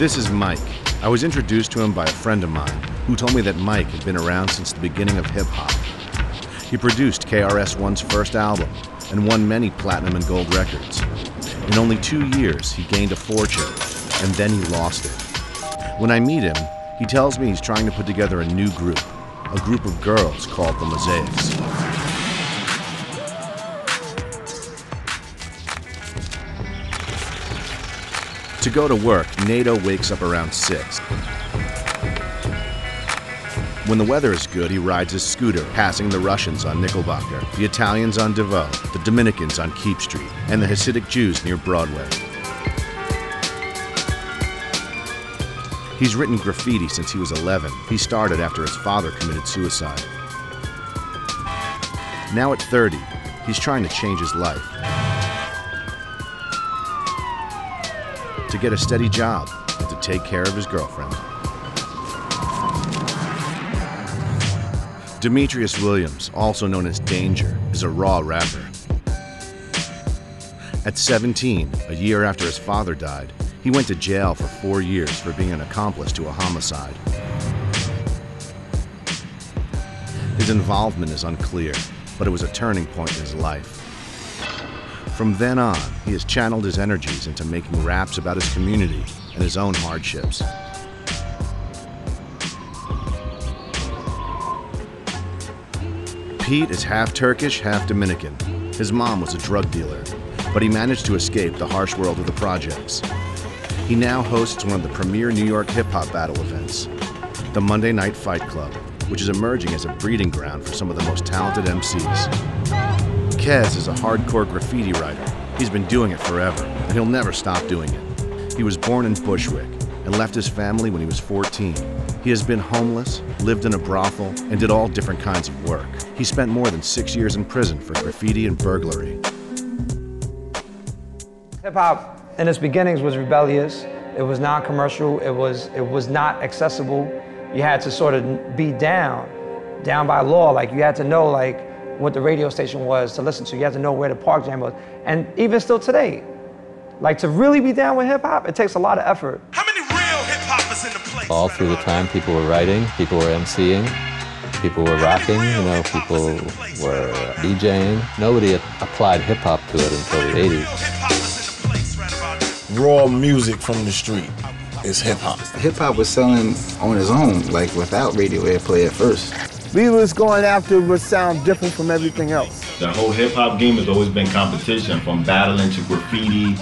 This is Mike. I was introduced to him by a friend of mine who told me that Mike had been around since the beginning of hip-hop. He produced KRS-One's first album and won many platinum and gold records. In only 2 years, he gained a fortune, and then he lost it. When I meet him, he tells me he's trying to put together a new group, a group of girls called the Mosaics. To go to work, Nato wakes up around 6. When the weather is good, he rides his scooter, passing the Russians on Knickerbocker, the Italians on DeVoe, the Dominicans on Keep Street, and the Hasidic Jews near Broadway. He's written graffiti since he was 11. He started after his father committed suicide. Now at 30, he's trying to change his life. To get a steady job and to take care of his girlfriend. Demetrius Williams, also known as Danger, is a raw rapper. At 17, a year after his father died, he went to jail for 4 years for being an accomplice to a homicide. His involvement is unclear, but it was a turning point in his life. From then on, he has channeled his energies into making raps about his community and his own hardships. Pete is half Turkish, half Dominican. His mom was a drug dealer, but he managed to escape the harsh world of the projects. He now hosts one of the premier New York hip-hop battle events, the Monday Night Fight Club, which is emerging as a breeding ground for some of the most talented MCs. Kez is a hardcore graffiti writer. He's been doing it forever, and he'll never stop doing it. He was born in Bushwick and left his family when he was 14. He has been homeless, lived in a brothel, and did all different kinds of work. He spent more than 6 years in prison for graffiti and burglary. Hip-hop in its beginnings was rebellious. It was non-commercial. It was not accessible. You had to sort of be down by law. Like, you had to know, like, what the radio station was to listen to. You have to know where the park jam was. And even still today, like, to really be down with hip hop, it takes a lot of effort. How many real hip hoppers in the place? All through the time, people were writing, people were MCing, people were rapping, you know, people were DJing. Nobody had applied hip hop to it until the 80s. Raw music from the street is hip hop. Hip hop was selling on its own, like without radio airplay at first. We was going after what sound different from everything else. The whole hip-hop game has always been competition, from battling to graffiti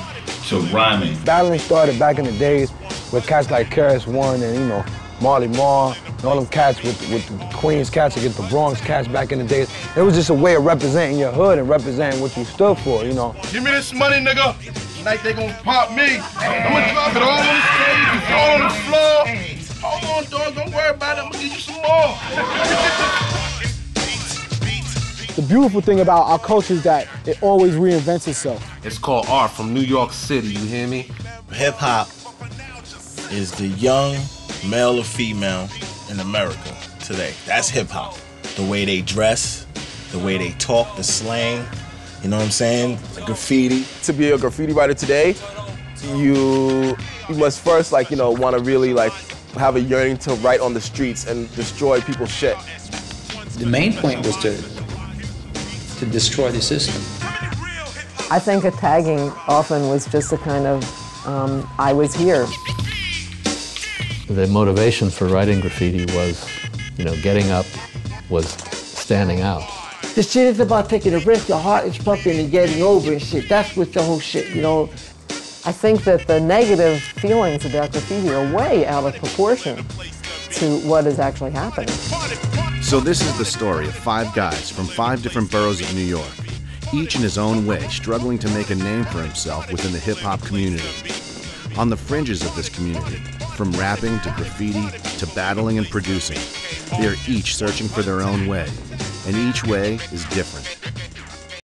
to rhyming. Battling started back in the days with cats like KRS-One and, you know, Marley Marl, and all them cats with the Queens cats against the Bronx cats back in the days. It was just a way of representing your hood and representing what you stood for, you know. Give me this money, nigga. Tonight they gonna pop me. I'm gonna drop it all on the stage, all on the floor. Hold on, dog, don't worry about it, I'm gonna give you some more. The beautiful thing about our culture is that it always reinvents itself. It's called art from New York City, you hear me? Hip-hop is the young male or female in America today. That's hip-hop. The way they dress, the way they talk, the slang, you know what I'm saying? The graffiti. To be a graffiti writer today, you must first, like, you know, want to really, like, have a yearning to write on the streets and destroy people's shit. The main point was to destroy the system. I think a tagging often was just a kind of, I was here. The motivation for writing graffiti was, you know, getting up, was standing out. The shit is about taking a risk, your heart is pumping and getting over and shit. That's what the whole shit, you know. I think that the negative feelings about graffiti are way out of proportion to what is actually happening. So this is the story of 5 guys from 5 different boroughs of New York, each in his own way struggling to make a name for himself within the hip-hop community. On the fringes of this community, from rapping to graffiti to battling and producing, they are each searching for their own way, and each way is different.